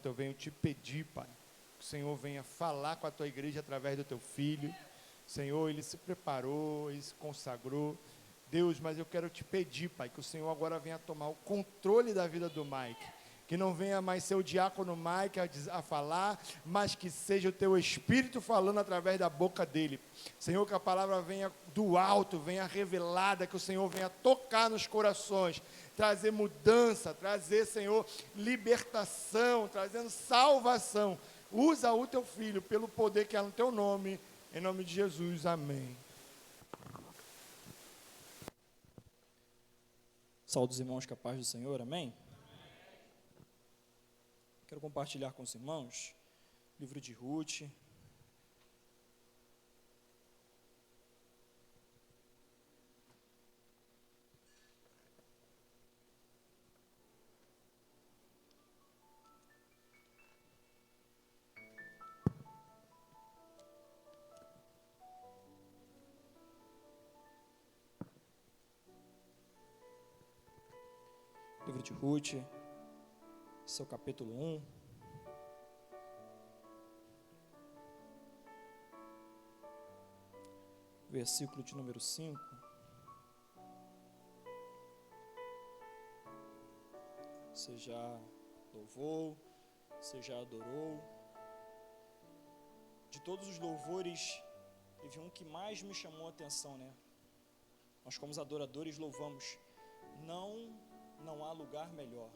Santo, eu venho te pedir, Pai, que o Senhor venha falar com a tua igreja através do teu filho. Senhor, ele se preparou, ele se consagrou. Deus, mas eu quero te pedir, Pai, que o Senhor agora venha tomar o controle da vida do Mike. Que não venha mais ser o diácono Mike a falar, mas que seja o teu Espírito falando através da boca dele. Senhor, que a palavra venha do alto, venha revelada, que o Senhor venha tocar nos corações, trazer mudança, trazer, Senhor, libertação, trazendo salvação. Usa o teu filho pelo poder que há no teu nome, em nome de Jesus, amém. Saúde os irmãos com a paz do Senhor, amém? Quero compartilhar com os irmãos o livro de Ruth. Livro de Ruth, seu capítulo 1. Versículo de número 5. Você já louvou, você já adorou. De todos os louvores, teve um que mais me chamou a atenção, né? Nós, como adoradores, louvamos. Não há lugar melhor.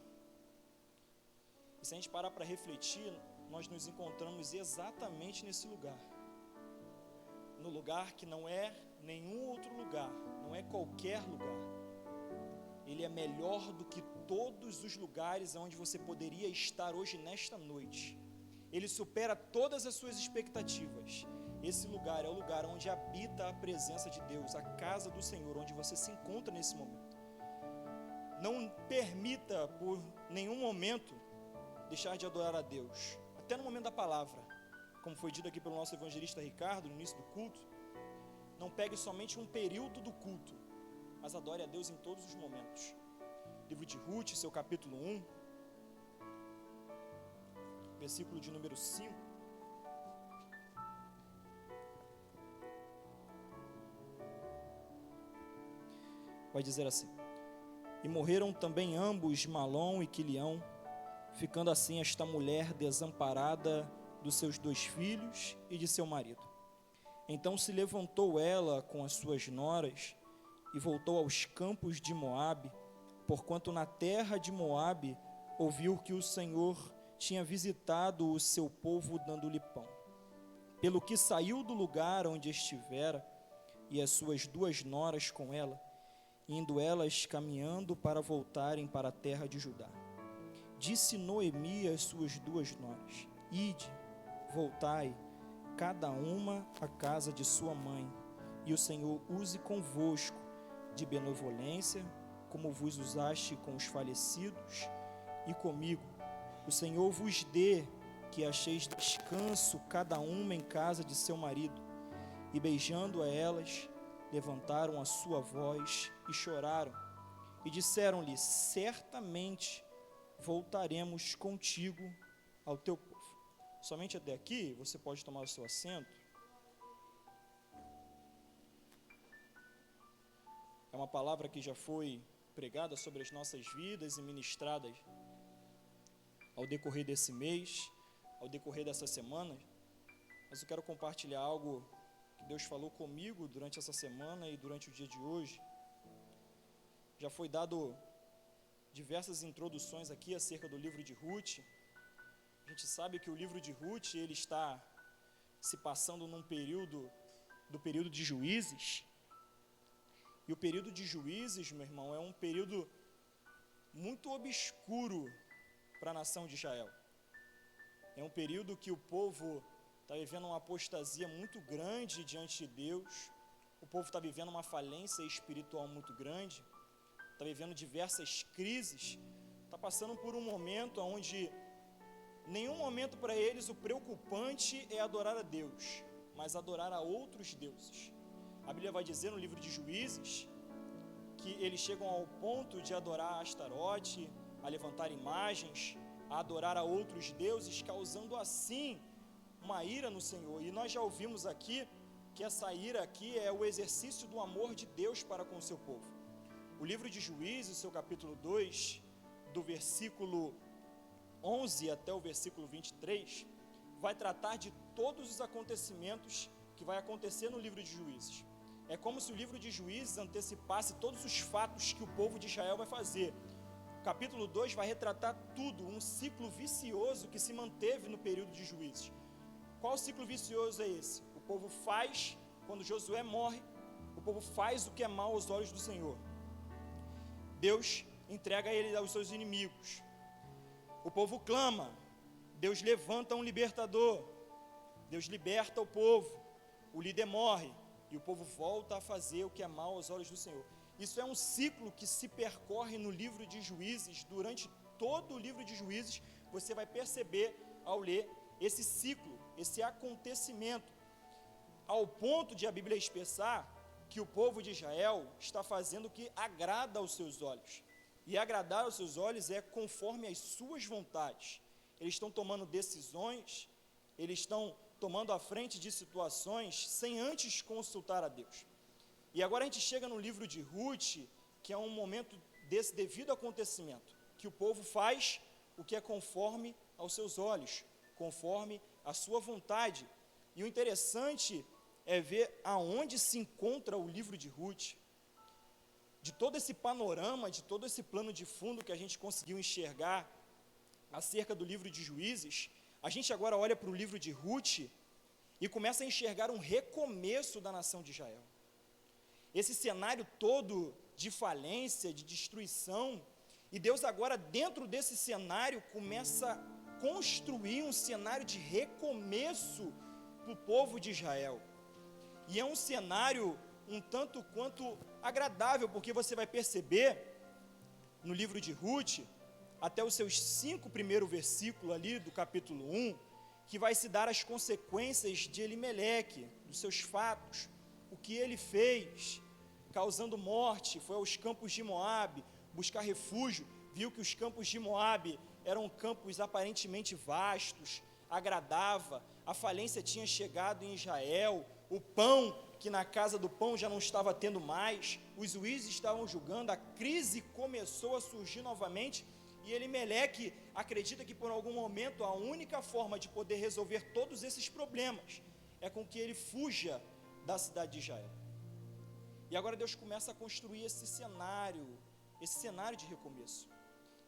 E se a gente parar para refletir, nós nos encontramos exatamente nesse lugar. No lugar que não é nenhum outro lugar, não é qualquer lugar. Ele é melhor do que todos os lugares onde você poderia estar hoje nesta noite. Ele supera todas as suas expectativas. Esse lugar é o lugar onde habita a presença de Deus, a casa do Senhor, onde você se encontra nesse momento. Não permita por nenhum momento deixar de adorar a Deus, até no momento da palavra, como foi dito aqui pelo nosso evangelista Ricardo no início do culto. Não pegue somente um período do culto, mas adore a Deus em todos os momentos. Livro de Ruth, seu capítulo 1, versículo de número 5. Vai dizer assim: E morreram também ambos, Malom e Quilião, ficando assim esta mulher desamparada dos seus 2 filhos e de seu marido. Então se levantou ela com as suas noras e voltou aos campos de Moabe, porquanto na terra de Moabe ouviu que o Senhor tinha visitado o seu povo dando-lhe pão. Pelo que saiu do lugar onde estivera, e as suas 2 noras com ela, indo elas caminhando para voltarem para a terra de Judá. Disse Noemi às suas 2 noras: Ide, voltai, cada uma à casa de sua mãe, e o Senhor use convosco de benevolência, como vos usaste com os falecidos e comigo. O Senhor vos dê que acheis descanso cada uma em casa de seu marido. E beijando a elas, levantaram a sua voz e choraram, e disseram-lhe: certamente voltaremos contigo ao teu povo. Somente até aqui, você pode tomar o seu assento. É uma palavra que já foi pregada sobre as nossas vidas e ministrada ao decorrer desse mês, ao decorrer dessa semana. Mas eu quero compartilhar algo que Deus falou comigo durante essa semana e durante o dia de hoje. Já foi dado diversas introduções aqui acerca do livro de Ruth. A gente sabe que o livro de Ruth, ele está se passando num período, do período de Juízes. E o período de Juízes, meu irmão, é um período muito obscuro para a nação de Israel. É um período que o povo está vivendo uma apostasia muito grande diante de Deus. O povo está vivendo uma falência espiritual muito grande. Está vivendo diversas crises. Está passando por um momento onde nenhum momento para eles o preocupante é adorar a Deus, mas adorar a outros deuses. A Bíblia vai dizer no livro de Juízes que eles chegam ao ponto de adorar a Astarote, a levantar imagens, a adorar a outros deuses, causando assim uma ira no Senhor. E nós já ouvimos aqui que essa ira aqui é o exercício do amor de Deus para com o seu povo. O livro de Juízes, seu capítulo 2, do versículo 11 até o versículo 23, vai tratar de todos os acontecimentos que vai acontecer no livro de Juízes. É como se o livro de Juízes antecipasse todos os fatos que o povo de Israel vai fazer. O capítulo 2 vai retratar tudo, um ciclo vicioso que se manteve no período de Juízes. Qual ciclo vicioso é esse? O povo faz, quando Josué morre, o povo faz o que é mal aos olhos do Senhor. Deus entrega ele aos seus inimigos. O povo clama, Deus levanta um libertador, Deus liberta o povo, o líder morre, e o povo volta a fazer o que é mal aos olhos do Senhor. Isso é um ciclo que se percorre no livro de Juízes. Durante todo o livro de Juízes, você vai perceber ao ler esse ciclo, esse acontecimento, ao ponto de a Bíblia expressar que o povo de Israel está fazendo o que agrada aos seus olhos. E agradar aos seus olhos é conforme as suas vontades. Eles estão tomando decisões, eles estão tomando a frente de situações sem antes consultar a Deus. E agora a gente chega no livro de Ruth, que é um momento desse devido acontecimento, que o povo faz o que é conforme aos seus olhos, conforme a sua vontade. E o interessante é ver aonde se encontra o livro de Ruth. De todo esse panorama, de todo esse plano de fundo que a gente conseguiu enxergar acerca do livro de Juízes, a gente agora olha para o livro de Ruth e começa a enxergar um recomeço da nação de Israel. Esse cenário todo de falência, de destruição, e Deus agora dentro desse cenário começa a construir um cenário de recomeço para o povo de Israel. E é um cenário um tanto quanto agradável, porque você vai perceber no livro de Ruth, até os seus 5 primeiros versículos ali do capítulo 1, que vai se dar as consequências de Elimeleque, dos seus fatos, o que ele fez, causando morte, foi aos campos de Moabe buscar refúgio, viu que os campos de Moabe eram campos aparentemente vastos, agradava, a falência tinha chegado em Israel, o pão, que na casa do pão já não estava tendo mais, os juízes estavam julgando, a crise começou a surgir novamente, e Elimeleque acredita que por algum momento a única forma de poder resolver todos esses problemas é com que ele fuja da cidade de Israel. E agora Deus começa a construir esse cenário de recomeço.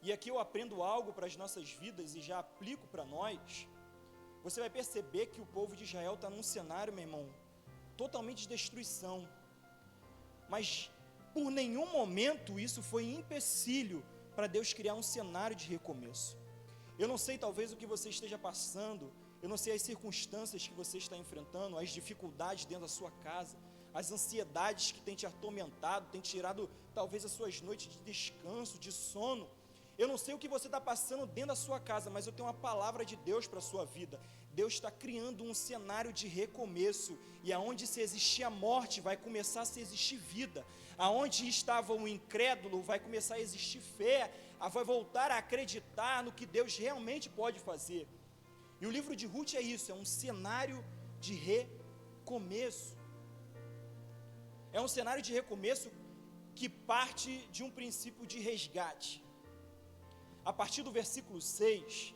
E aqui eu aprendo algo para as nossas vidas e já aplico para nós. Você vai perceber que o povo de Israel está num cenário, meu irmão, totalmente de destruição. Mas por nenhum momento isso foi empecilho para Deus criar um cenário de recomeço. Eu não sei talvez o que você esteja passando, eu não sei as circunstâncias que você está enfrentando, as dificuldades dentro da sua casa, as ansiedades que têm te atormentado, têm tirado talvez as suas noites de descanso, de sono. Eu não sei o que você está passando dentro da sua casa, mas eu tenho uma palavra de Deus para a sua vida. Deus está criando um cenário de recomeço, e aonde se existia morte, vai começar a se existir vida. Aonde estava o incrédulo, vai começar a existir fé, vai voltar a acreditar no que Deus realmente pode fazer. E o livro de Ruth é isso, é um cenário de recomeço. É um cenário de recomeço que parte de um princípio de resgate. A partir do versículo 6,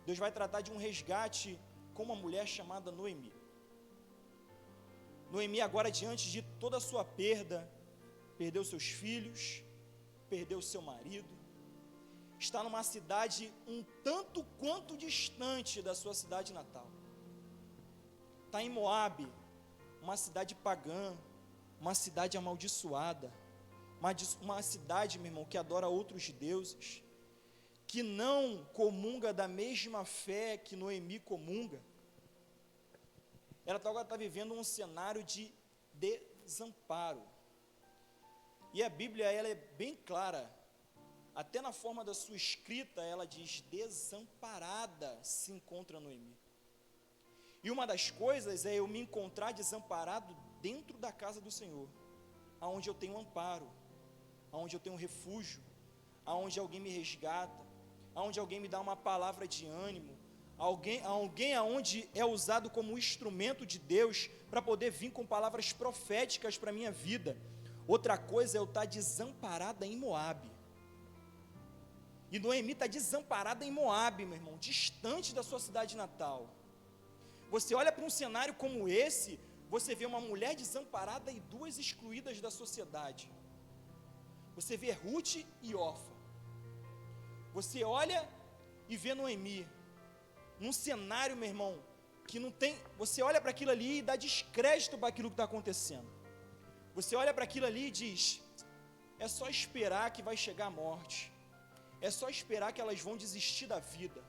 Deus vai tratar de um resgate com uma mulher chamada Noemi. Noemi agora, diante de toda a sua perda, perdeu seus filhos, perdeu seu marido, está numa cidade um tanto quanto distante da sua cidade natal. Está em Moabe, uma cidade pagã, uma cidade amaldiçoada, uma cidade, meu irmão, que adora outros deuses, que não comunga da mesma fé que Noemi comunga. Ela agora está vivendo um cenário de desamparo. E a Bíblia, ela é bem clara, até na forma da sua escrita, ela diz: desamparada se encontra Noemi. E uma das coisas é eu me encontrar desamparado dentro da casa do Senhor, aonde eu tenho amparo, aonde eu tenho refúgio, aonde alguém me resgata, onde alguém me dá uma palavra de ânimo, alguém aonde é usado como instrumento de Deus para poder vir com palavras proféticas para a minha vida. Outra coisa é eu estar desamparada em Moabe. E Noemi está desamparada em Moabe, meu irmão, distante da sua cidade natal. Você olha para um cenário como esse, você vê uma mulher desamparada e duas excluídas da sociedade. Você vê Ruth e Orfa. Você olha e vê Noemi, num cenário, meu irmão, que não tem. Você olha para aquilo ali e dá descrédito para aquilo que está acontecendo. Você olha para aquilo ali e diz: é só esperar que vai chegar a morte. É só esperar que elas vão desistir da vida.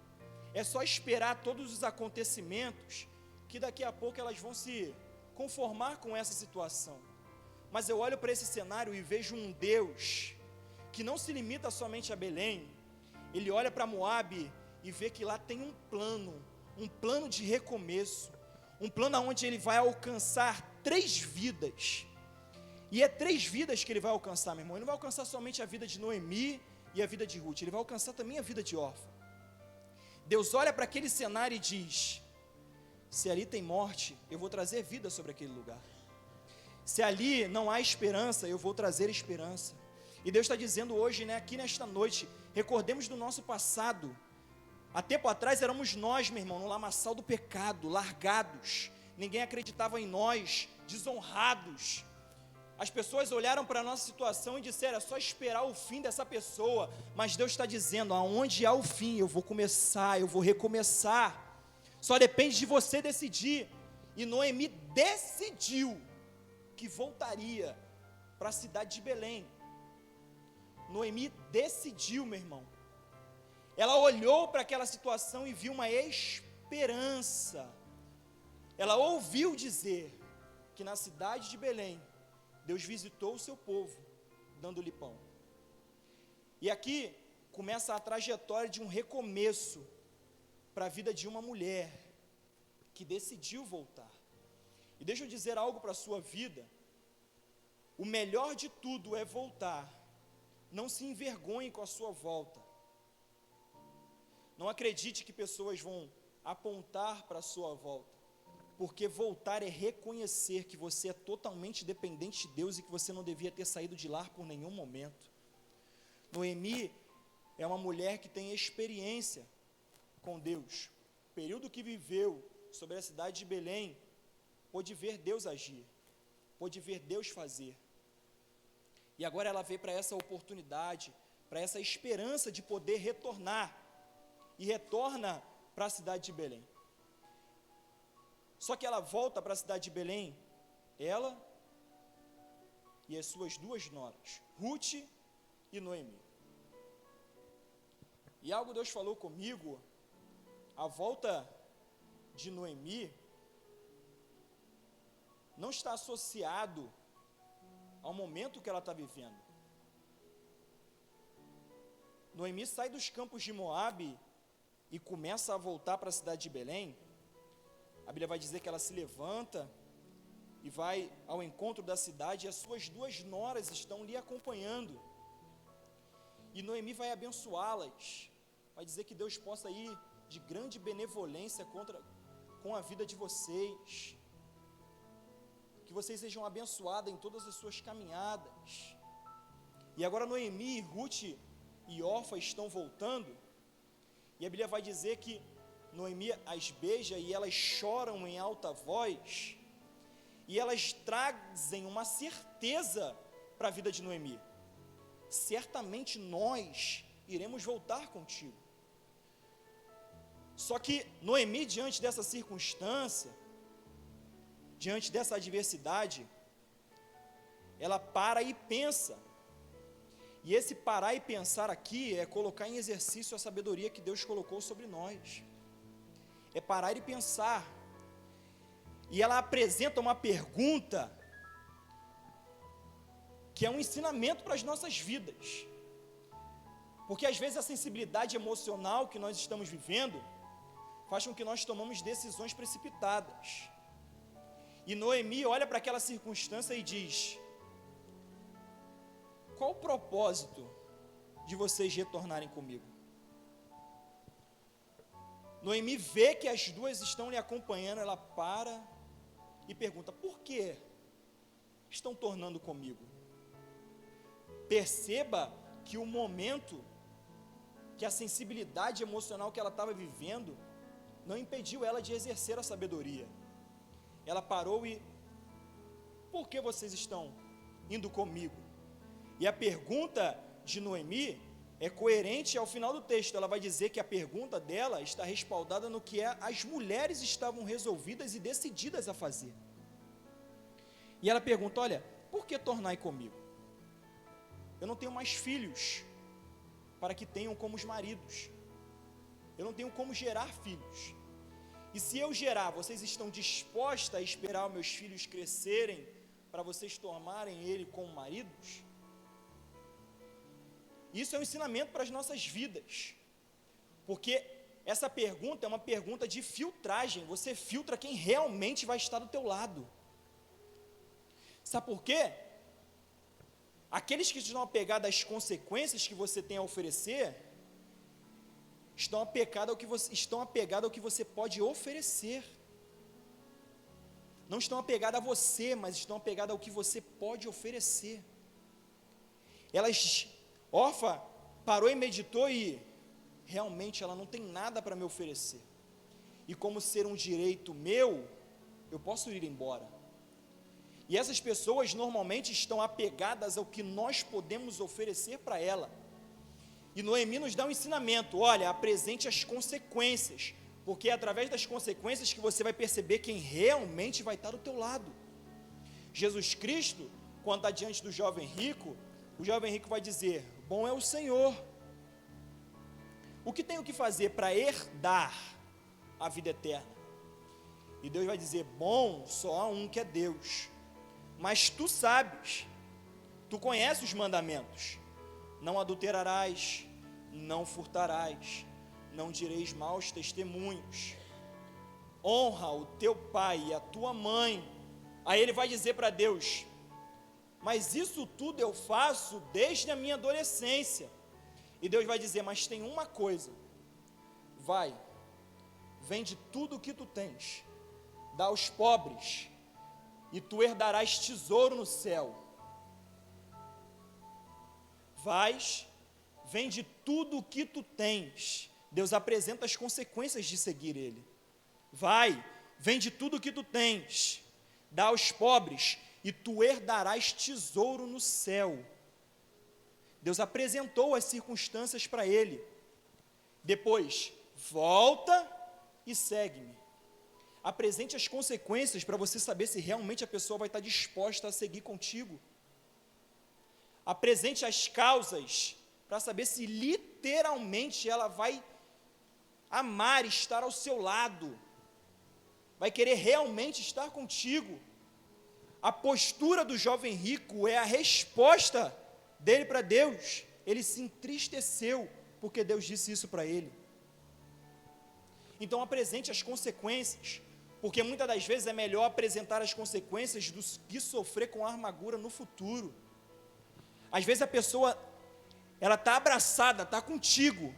É só esperar todos os acontecimentos, que daqui a pouco elas vão se conformar com essa situação. Mas eu olho para esse cenário e vejo um Deus que não se limita somente a Belém. Ele olha para Moabe e vê que lá tem um plano de recomeço, um plano onde ele vai alcançar 3 vidas. E é 3 vidas que ele vai alcançar, meu irmão. Ele não vai alcançar somente a vida de Noemi e a vida de Ruth, ele vai alcançar também a vida de Orfa. Deus olha para aquele cenário e diz: se ali tem morte, eu vou trazer vida sobre aquele lugar. Se ali não há esperança, eu vou trazer esperança. E Deus está dizendo hoje, aqui nesta noite, recordemos do nosso passado. Há tempo atrás éramos nós, meu irmão, no lamaçal do pecado, largados. Ninguém acreditava em nós, desonrados. As pessoas olharam para a nossa situação e disseram: é só esperar o fim dessa pessoa. Mas Deus está dizendo: aonde há o fim, eu vou começar, eu vou recomeçar. Só depende de você decidir. E Noemi decidiu que voltaria para a cidade de Belém. Noemi decidiu, meu irmão. Ela olhou para aquela situação e viu uma esperança. Ela ouviu dizer que na cidade de Belém, Deus visitou o seu povo, dando-lhe pão. E aqui começa a trajetória de um recomeço para a vida de uma mulher que decidiu voltar. E deixa eu dizer algo para a sua vida: o melhor de tudo é voltar. Não se envergonhe com a sua volta. Não acredite que pessoas vão apontar para a sua volta, porque voltar é reconhecer que você é totalmente dependente de Deus e que você não devia ter saído de lá por nenhum momento. Noemi é uma mulher que tem experiência com Deus. O período que viveu sobre a cidade de Belém, pôde ver Deus agir, pôde ver Deus fazer. E agora ela veio para essa oportunidade, para essa esperança de poder retornar, e retorna para a cidade de Belém. Só que ela volta para a cidade de Belém, ela e as suas 2 noras, Ruth e Noemi. E algo Deus falou comigo: a volta de Noemi não está associado ao momento que ela está vivendo. Noemi sai dos campos de Moabe e começa a voltar para a cidade de Belém. A Bíblia vai dizer que ela se levanta e vai ao encontro da cidade, e as suas 2 noras estão lhe acompanhando. E Noemi vai abençoá-las, vai dizer que Deus possa ir de grande benevolência com a vida de vocês, que vocês sejam abençoadas em todas as suas caminhadas. E agora Noemi, Ruth e Orfa estão voltando, e a Bíblia vai dizer que Noemi as beija e elas choram em alta voz, e elas trazem uma certeza para a vida de Noemi: certamente nós iremos voltar contigo. Só que Noemi, diante dessa circunstância, diante dessa adversidade, ela para e pensa. E esse parar e pensar aqui é colocar em exercício a sabedoria que Deus colocou sobre nós. É parar e pensar. E ela apresenta uma pergunta que é um ensinamento para as nossas vidas. Porque às vezes a sensibilidade emocional que nós estamos vivendo faz com que nós tomamos decisões precipitadas. E Noemi olha para aquela circunstância e diz: qual o propósito de vocês retornarem comigo? Noemi vê que as duas estão lhe acompanhando, ela para e pergunta: por que estão tornando comigo? Perceba que o momento, que a sensibilidade emocional que ela estava vivendo, não impediu ela de exercer a sabedoria. Ela parou e: por que vocês estão indo comigo? E a pergunta de Noemi é coerente ao final do texto. Ela vai dizer que a pergunta dela está respaldada no que as mulheres estavam resolvidas e decididas a fazer. E ela pergunta: olha, por que tornai comigo? Eu não tenho mais filhos para que tenham como os maridos. Eu não tenho como gerar filhos. E se eu gerar, vocês estão dispostas a esperar os meus filhos crescerem para vocês tomarem ele como maridos? Isso é um ensinamento para as nossas vidas, porque essa pergunta é uma pergunta de filtragem. Você filtra quem realmente vai estar do teu lado. Sabe por quê? Aqueles que estão apegados às consequências que você tem a oferecer, estão apegados ao que você pode oferecer. Não estão apegados a você, mas estão apegados ao que você pode oferecer. Orfa parou e meditou e realmente ela não tem nada para me oferecer. E como ser um direito meu, eu posso ir embora. E essas pessoas normalmente estão apegadas ao que nós podemos oferecer para ela. E Noemi nos dá um ensinamento: olha, apresente as consequências, porque é através das consequências que você vai perceber quem realmente vai estar do teu lado. Jesus Cristo, quando está diante do jovem rico, o jovem rico vai dizer: bom é o Senhor. O que tenho que fazer para herdar a vida eterna? E Deus vai dizer: bom, só há um que é Deus. Mas tu sabes, tu conheces os mandamentos: não adulterarás, não furtarás, não direis maus testemunhos, honra o teu pai e a tua mãe. Aí ele vai dizer para Deus: mas isso tudo eu faço desde a minha adolescência. E Deus vai dizer: mas tem uma coisa, vai, vende tudo o que tu tens, dá aos pobres, e tu herdarás tesouro no céu. Vais, vende tudo o que tu tens. Deus apresenta as consequências de seguir Ele. Vai, vende tudo o que tu tens, dá aos pobres, e tu herdarás tesouro no céu. Deus apresentou as circunstâncias para ele. Depois, volta e segue-me. Apresente as consequências para você saber se realmente a pessoa vai estar disposta a seguir contigo. Apresente as causas para saber se literalmente ela vai amar estar ao seu lado, vai querer realmente estar contigo. A postura do jovem rico é a resposta dele para Deus. Ele se entristeceu porque Deus disse isso para ele. Então apresente as consequências, porque muitas das vezes é melhor apresentar as consequências do que sofrer com a amargura no futuro. Às vezes a pessoa, ela está abraçada, está contigo,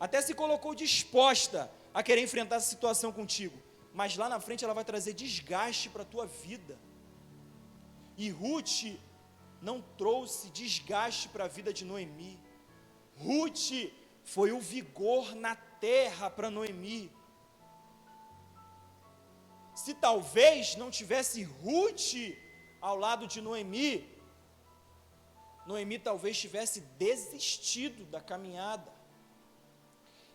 até se colocou disposta a querer enfrentar essa situação contigo, mas lá na frente ela vai trazer desgaste para a tua vida. E Ruth não trouxe desgaste para a vida de Noemi. Ruth foi o vigor na terra para Noemi. Se talvez não tivesse Ruth ao lado de Noemi, Noemi talvez tivesse desistido da caminhada.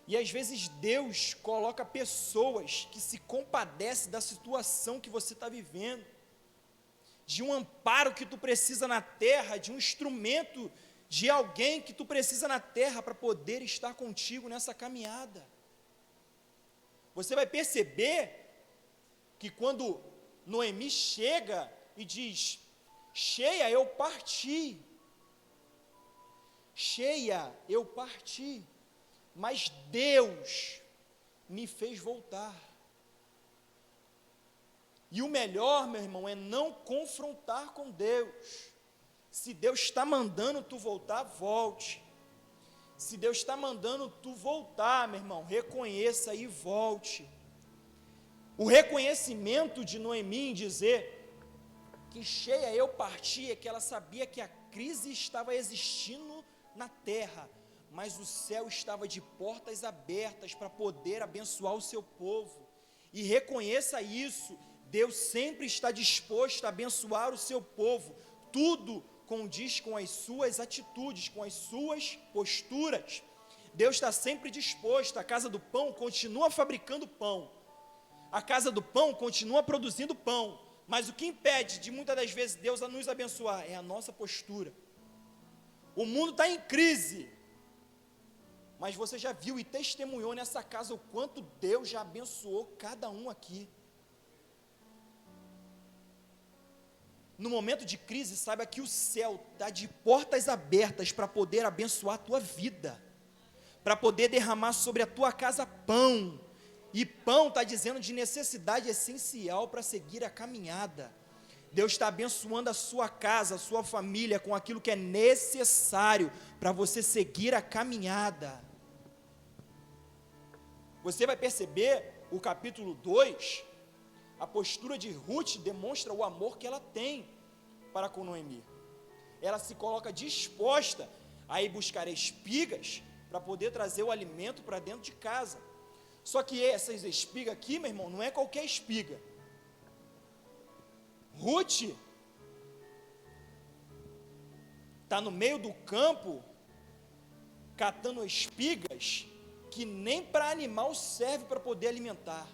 E às vezes Deus coloca pessoas que se compadecem da situação que você está vivendo, de um amparo que tu precisa na terra, de um instrumento, de alguém que tu precisa na terra para poder estar contigo nessa caminhada. Você vai perceber que quando Noemi chega e diz: cheia, eu parti, cheia, eu parti, mas Deus me fez voltar. E o melhor, meu irmão, é não confrontar com Deus. Se Deus está mandando tu voltar, volte. Se Deus está mandando tu voltar, meu irmão, reconheça e volte. O reconhecimento de Noemi em dizer que cheia eu parti é que ela sabia que a crise estava existindo na terra, mas o céu estava de portas abertas para poder abençoar o seu povo. E reconheça isso, Deus sempre está disposto a abençoar o seu povo. Tudo condiz com as suas atitudes, com as suas posturas. Deus está sempre disposto. A casa do pão continua fabricando pão, a casa do pão continua produzindo pão, mas o que impede de muitas das vezes Deus a nos abençoar é a nossa postura. O mundo está em crise, mas você já viu e testemunhou nessa casa o quanto Deus já abençoou cada um aqui. No momento de crise, saiba que o céu está de portas abertas para poder abençoar a tua vida, para poder derramar sobre a tua casa pão. E pão está dizendo de necessidade essencial para seguir a caminhada. Deus está abençoando a sua casa, a sua família, com aquilo que é necessário para você seguir a caminhada. Você vai perceber, o capítulo 2, a postura de Ruth demonstra o amor que ela tem para com Noemi. Ela se coloca disposta a ir buscar espigas para poder trazer o alimento para dentro de casa. Só que essas espigas aqui, meu irmão, não é qualquer espiga. Ruth está no meio do campo, catando espigas que nem para animal serve para poder alimentar.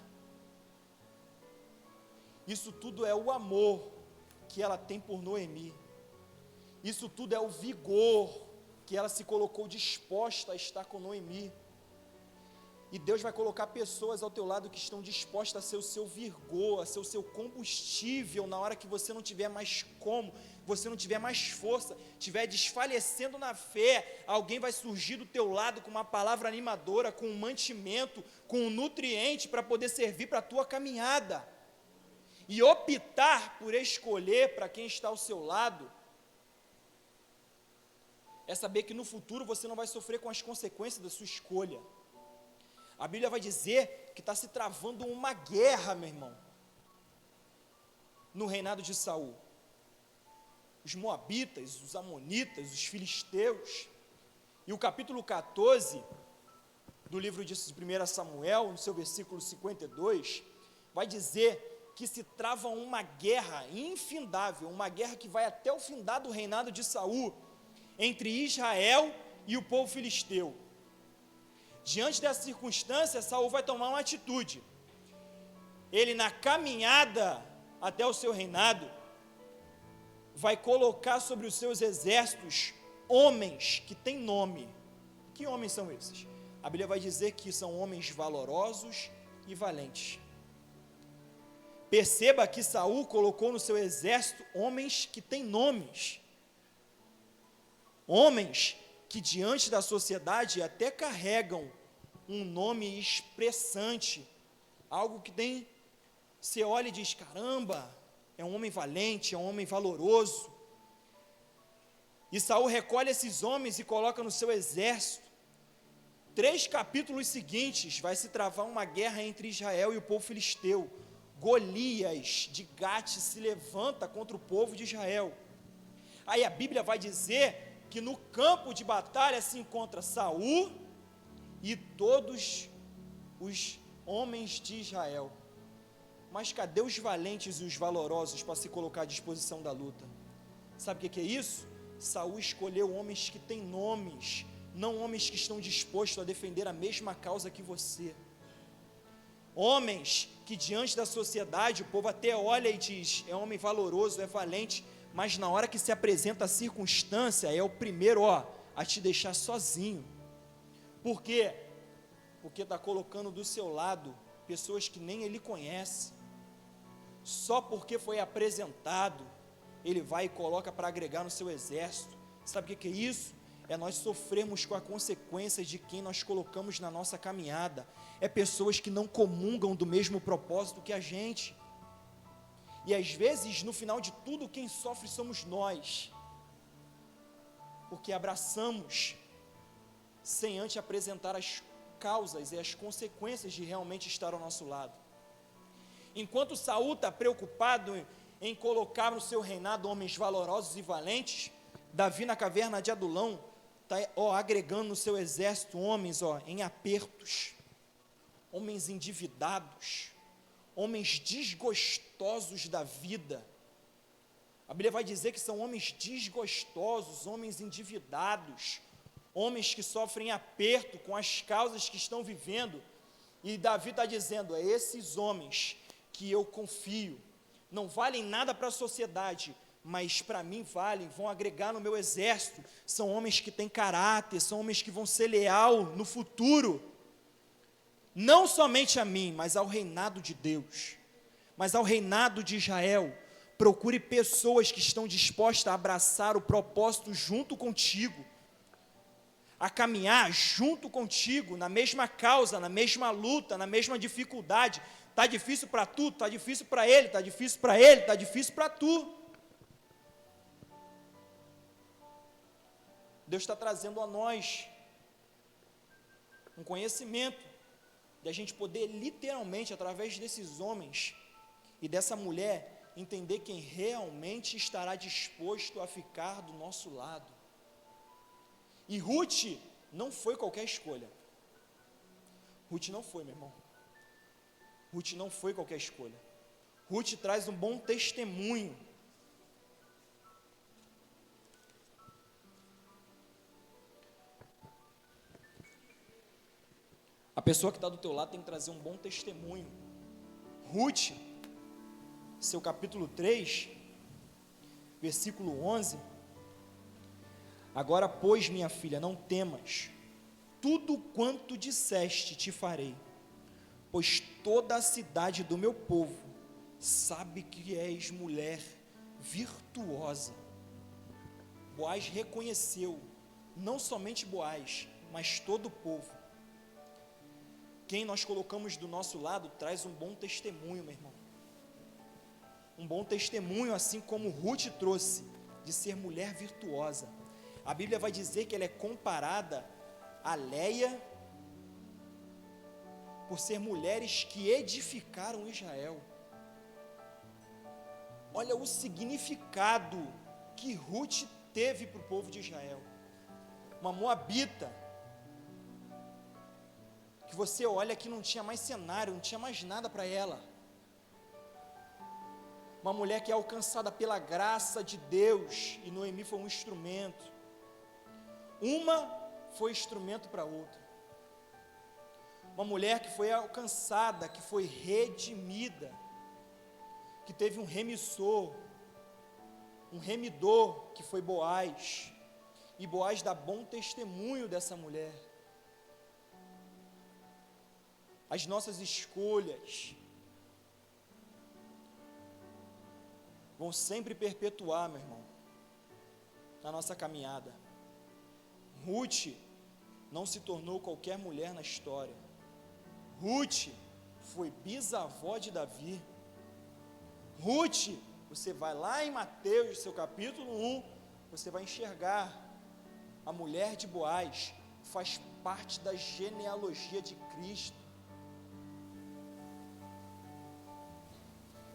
Isso tudo é o amor que ela tem por Noemi. Isso tudo é o vigor que ela se colocou disposta a estar com Noemi. E Deus vai colocar pessoas ao teu lado que estão dispostas a ser o seu vigor, a ser o seu combustível na hora que você não tiver mais como, você não tiver mais força, estiver desfalecendo na fé. Alguém vai surgir do teu lado com uma palavra animadora, com um mantimento, com um nutriente para poder servir para a tua caminhada. E optar por escolher para quem está ao seu lado é saber que no futuro você não vai sofrer com as consequências da sua escolha. A Bíblia vai dizer que está se travando uma guerra, meu irmão, no reinado de Saul. Os moabitas, os amonitas, os filisteus. E o capítulo 14 do livro de 1 Samuel, no seu versículo 52, vai dizer que se trava uma guerra infindável, uma guerra que vai até o findar do reinado de Saul, entre Israel e o povo filisteu. Diante dessa circunstância, Saul vai tomar uma atitude. Ele, na caminhada até o seu reinado, vai colocar sobre os seus exércitos homens que têm nome. Que homens são esses? A Bíblia vai dizer que são homens valorosos e valentes. Perceba que Saul colocou no seu exército homens que têm nomes. Homens que diante da sociedade até carregam um nome expressante, algo que tem, você olha e diz, caramba, é um homem valente, é um homem valoroso. E Saul recolhe esses homens e coloca no seu exército. 3 capítulos seguintes, vai se travar uma guerra entre Israel e o povo filisteu. Golias de Gate se levanta contra o povo de Israel. Aí a Bíblia vai dizer que no campo de batalha se encontra Saul e todos os homens de Israel. Mas cadê os valentes e os valorosos para se colocar à disposição da luta? Sabe o que é isso? Saul escolheu homens que têm nomes, não homens que estão dispostos a defender a mesma causa que você. Homens que diante da sociedade o povo até olha e diz, é homem valoroso, é valente, mas na hora que se apresenta a circunstância, é o primeiro a te deixar sozinho. Por quê? Porque está colocando do seu lado pessoas que nem ele conhece. Só porque foi apresentado, ele vai e coloca para agregar no seu exército. Sabe o que é isso? É nós sofrermos com a consequência de quem nós colocamos na nossa caminhada. É pessoas que não comungam do mesmo propósito que a gente. E às vezes, no final de tudo, quem sofre somos nós. Porque abraçamos sem antes apresentar as causas e as consequências de realmente estar ao nosso lado. Enquanto Saul está preocupado em colocar no seu reinado homens valorosos e valentes, Davi na caverna de Adulão está agregando no seu exército homens em apertos, homens endividados, homens desgostosos da vida. A Bíblia vai dizer que são homens desgostosos, homens endividados, homens que sofrem aperto com as causas que estão vivendo. E Davi está dizendo: é esses homens que eu confio, não valem nada para a sociedade, mas para mim valem, vão agregar no meu exército, são homens que têm caráter, são homens que vão ser leal no futuro, não somente a mim, mas ao reinado de Deus, mas ao reinado de Israel. Procure pessoas que estão dispostas a abraçar o propósito junto contigo, a caminhar junto contigo, na mesma causa, na mesma luta, na mesma dificuldade. Está difícil para tu, está difícil para ele, está difícil para ele, está difícil para tu. Deus está trazendo a nós um conhecimento, de a gente poder literalmente, através desses homens e dessa mulher, entender quem realmente estará disposto a ficar do nosso lado. E Ruth não foi qualquer escolha. Ruth não foi, meu irmão. Ruth não foi qualquer escolha. Ruth traz um bom testemunho. A pessoa que está do teu lado tem que trazer um bom testemunho. Ruth, seu capítulo 3, versículo 11. Agora, pois, minha filha, não temas, tudo quanto disseste te farei, pois toda a cidade do meu povo sabe que és mulher virtuosa. Boaz reconheceu, não somente Boaz, mas todo o povo. Quem nós colocamos do nosso lado traz um bom testemunho, meu irmão. Um bom testemunho, assim como Ruth trouxe, de ser mulher virtuosa. A Bíblia vai dizer que ela é comparada a Leia, por ser mulheres que edificaram Israel. Olha o significado que Ruth teve para o povo de Israel. Uma moabita, que você olha que não tinha mais cenário, não tinha mais nada para ela. Uma mulher que é alcançada pela graça de Deus, e Noemi foi um instrumento. Uma foi instrumento para outra. Uma mulher que foi alcançada, que foi redimida, que teve um remissor, um remidor, que foi Boaz. E Boaz dá bom testemunho dessa mulher. As nossas escolhas vão sempre perpetuar, meu irmão, na nossa caminhada. Ruth não se tornou qualquer mulher na história. Ruth foi bisavó de Davi. Ruth, você vai lá em Mateus, seu capítulo 1, você vai enxergar a mulher de Boaz, faz parte da genealogia de Cristo.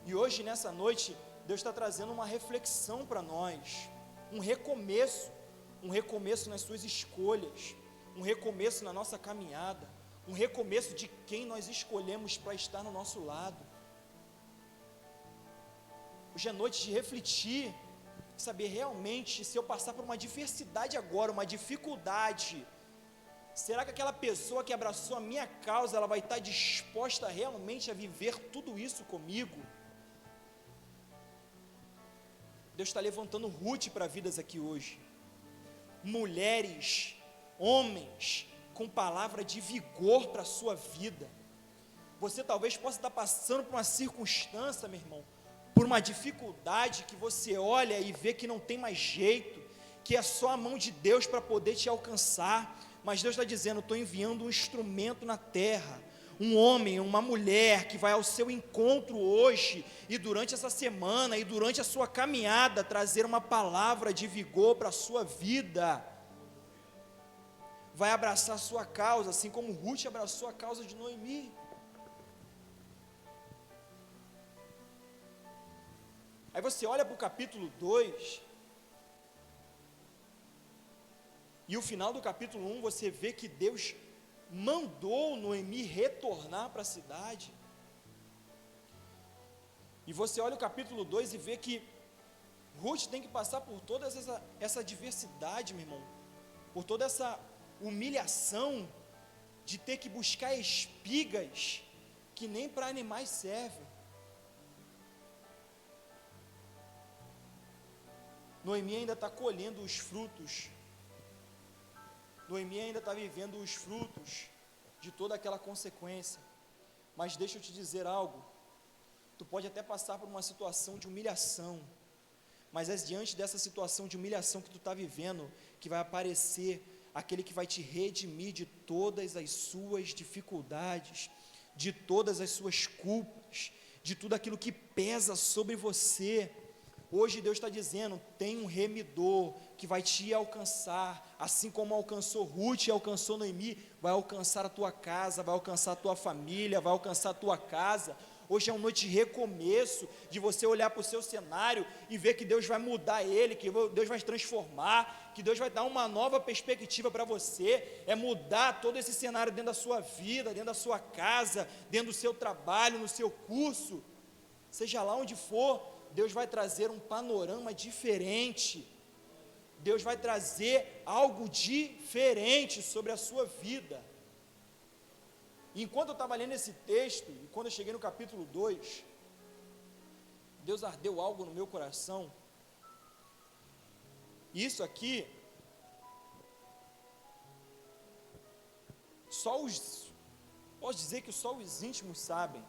E hoje, nessa noite, Deus está trazendo uma reflexão para nós, um recomeço nas suas escolhas, um recomeço na nossa caminhada, um recomeço de quem nós escolhemos para estar no nosso lado. Hoje é noite de refletir, saber realmente, se eu passar por uma adversidade agora, uma dificuldade, será que aquela pessoa que abraçou a minha causa, ela vai estar disposta realmente a viver tudo isso comigo? Deus está levantando Ruth para vidas aqui hoje. Mulheres, homens, com palavra de vigor para a sua vida. Você talvez possa estar passando por uma circunstância, meu irmão, por uma dificuldade que você olha e vê que não tem mais jeito, que é só a mão de Deus para poder te alcançar, mas Deus está dizendo: estou enviando um instrumento na terra, um homem, uma mulher que vai ao seu encontro hoje, e durante essa semana, e durante a sua caminhada, trazer uma palavra de vigor para a sua vida. vai abraçar a sua causa, assim como Ruth abraçou a causa de Noemi. Aí você olha para o capítulo 2, e o final do capítulo 1, você vê que Deus mandou Noemi retornar para a cidade. E você olha o capítulo 2 e vê que Ruth tem que passar por toda essa diversidade, meu irmão, por toda essa humilhação de ter que buscar espigas que nem para animais servem. Noemi ainda está colhendo os frutos, Noemi ainda está vivendo os frutos de toda aquela consequência. Mas deixa eu te dizer algo, tu pode até passar por uma situação de humilhação, mas é diante dessa situação de humilhação que tu está vivendo, que vai aparecer aquele que vai te redimir de todas as suas dificuldades, de todas as suas culpas, de tudo aquilo que pesa sobre você. Hoje Deus está dizendo, tem um remidor que vai te alcançar, assim como alcançou Ruth e alcançou Noemi, vai alcançar a tua casa, vai alcançar a tua família, vai alcançar a tua casa. Hoje é uma noite de recomeço, de você olhar para o seu cenário e ver que Deus vai mudar ele, que Deus vai transformar, que Deus vai dar uma nova perspectiva para você, é mudar todo esse cenário dentro da sua vida, dentro da sua casa, dentro do seu trabalho, no seu curso, seja lá onde for, Deus vai trazer um panorama diferente, Deus vai trazer algo diferente sobre a sua vida. E enquanto eu estava lendo esse texto, e quando eu cheguei no capítulo 2, Deus ardeu algo no meu coração, e isso aqui, posso dizer que só os íntimos sabem,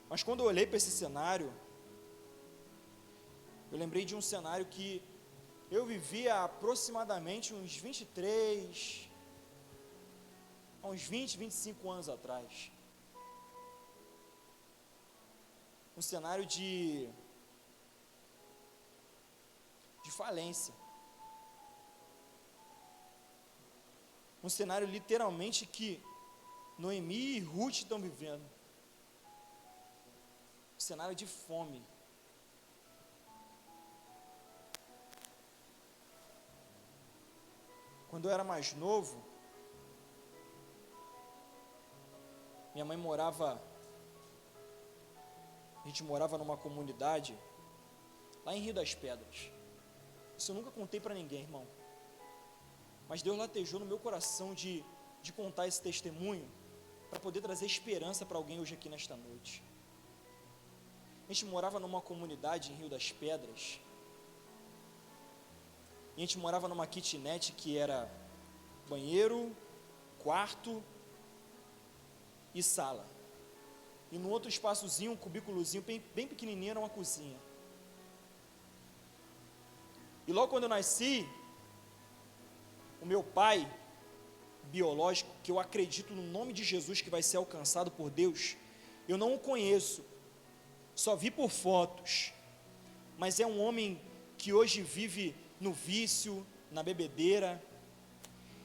mas quando eu olhei para esse cenário, eu lembrei de um cenário que eu vivia há aproximadamente uns 25 anos atrás. Um cenário de falência. Um cenário literalmente que Noemi e Ruth estão vivendo. Um cenário de fome. Quando eu era mais novo, minha mãe a gente morava numa comunidade lá em Rio das Pedras. Isso eu nunca contei para ninguém, irmão, mas Deus latejou no meu coração de contar esse testemunho, para poder trazer esperança para alguém hoje aqui nesta noite. A gente morava numa comunidade em Rio das Pedras, e a gente morava numa kitnet que era banheiro, quarto e sala, e no outro espaçozinho, um cubículozinho bem pequenininho, era uma cozinha. E logo quando eu nasci, o meu pai biológico, que eu acredito no nome de Jesus que vai ser alcançado por Deus, eu não o conheço, só vi por fotos, mas é um homem que hoje vive no vício, na bebedeira,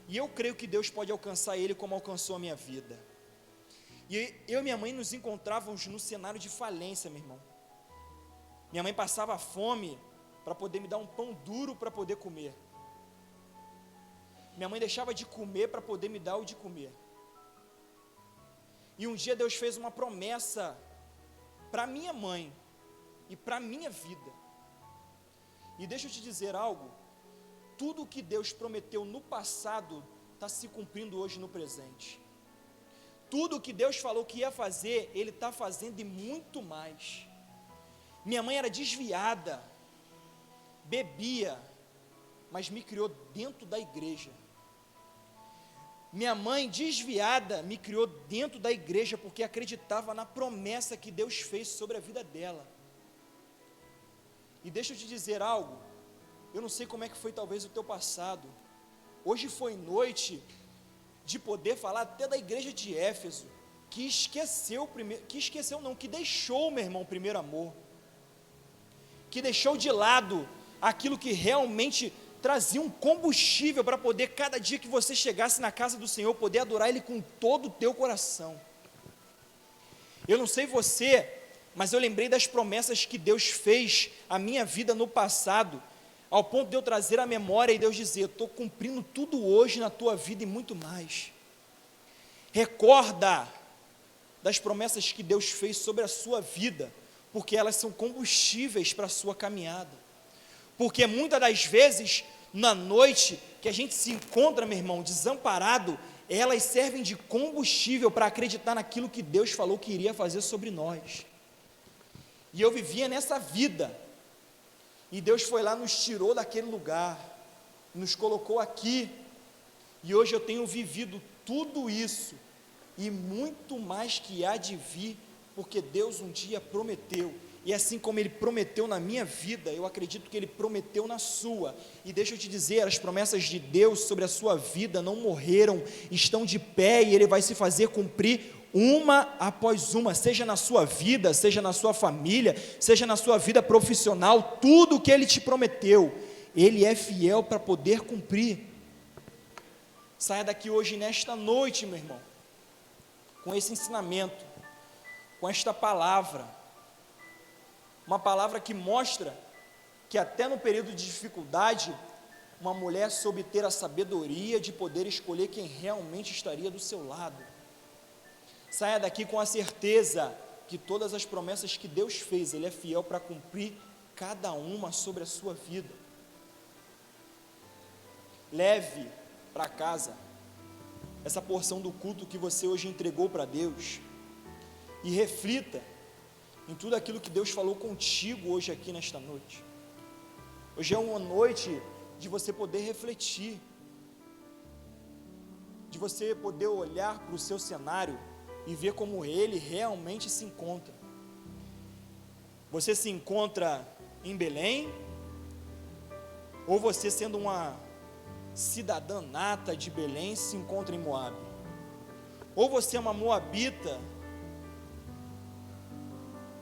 e eu creio que Deus pode alcançar ele como alcançou a minha vida. E eu e minha mãe nos encontrávamos no cenário de falência, meu irmão. Minha mãe passava fome para poder me dar um pão duro para poder comer. Minha mãe deixava de comer para poder me dar o de comer. E um dia Deus fez uma promessa para minha mãe e para minha vida. E deixa eu te dizer algo, tudo o que Deus prometeu no passado está se cumprindo hoje no presente. Tudo o que Deus falou que ia fazer, Ele está fazendo e muito mais. Minha mãe era desviada, bebia, mas me criou dentro da igreja. Minha mãe desviada me criou dentro da igreja porque acreditava na promessa que Deus fez sobre a vida dela. E deixa eu te dizer algo, eu não sei como é que foi talvez o teu passado. Hoje foi noite de poder falar até da igreja de Éfeso, que deixou, meu irmão, o primeiro amor, que deixou de lado aquilo que realmente trazia um combustível para poder, cada dia que você chegasse na casa do Senhor, poder adorar Ele com todo o teu coração. Eu não sei você, mas eu lembrei das promessas que Deus fez à minha vida no passado, ao ponto de eu trazer a memória e Deus dizer: eu estou cumprindo tudo hoje na tua vida e muito mais. Recorda das promessas que Deus fez sobre a sua vida, porque elas são combustíveis para a sua caminhada. Porque muitas das vezes, na noite que a gente se encontra, meu irmão, desamparado, elas servem de combustível para acreditar naquilo que Deus falou que iria fazer sobre nós. E eu vivia nessa vida, e Deus foi lá, nos tirou daquele lugar, nos colocou aqui, e hoje eu tenho vivido tudo isso, e muito mais que há de vir, porque Deus um dia prometeu, e assim como Ele prometeu na minha vida, eu acredito que Ele prometeu na sua. E deixa eu te dizer, as promessas de Deus sobre a sua vida não morreram, estão de pé, e Ele vai se fazer cumprir uma após uma, seja na sua vida, seja na sua família, seja na sua vida profissional. Tudo o que Ele te prometeu, Ele é fiel para poder cumprir. Saia daqui hoje, nesta noite, meu irmão, com esse ensinamento, com esta palavra, uma palavra que mostra que até no período de dificuldade, uma mulher soube ter a sabedoria de poder escolher quem realmente estaria do seu lado. Saia daqui com a certeza que todas as promessas que Deus fez, Ele é fiel para cumprir cada uma sobre a sua vida. Leve para casa essa porção do culto que você hoje entregou para Deus e reflita em tudo aquilo que Deus falou contigo hoje aqui nesta noite. Hoje é uma noite de você poder refletir, de você poder olhar para o seu cenário e ver como ele realmente se encontra. Você se encontra em Belém, ou você, sendo uma cidadã nata de Belém, se encontra em Moabe? Ou você é uma moabita,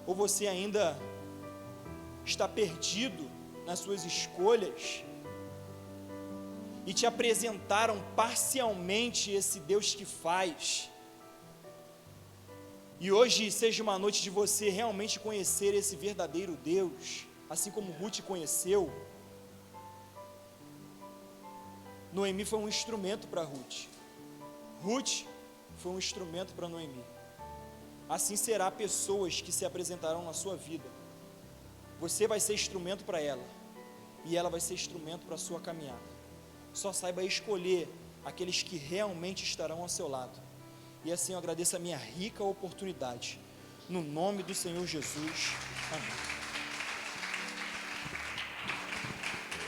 ou você ainda está perdido nas suas escolhas, e te apresentaram parcialmente esse Deus que faz, e hoje seja uma noite de você realmente conhecer esse verdadeiro Deus, assim como Ruth conheceu. Noemi foi um instrumento para Ruth, Ruth foi um instrumento para Noemi. Assim será pessoas que se apresentarão na sua vida. Você vai ser instrumento para ela, e ela vai ser instrumento para a sua caminhada. Só saiba escolher aqueles que realmente estarão ao seu lado. E assim eu agradeço a minha rica oportunidade. No nome do Senhor Jesus. Amém.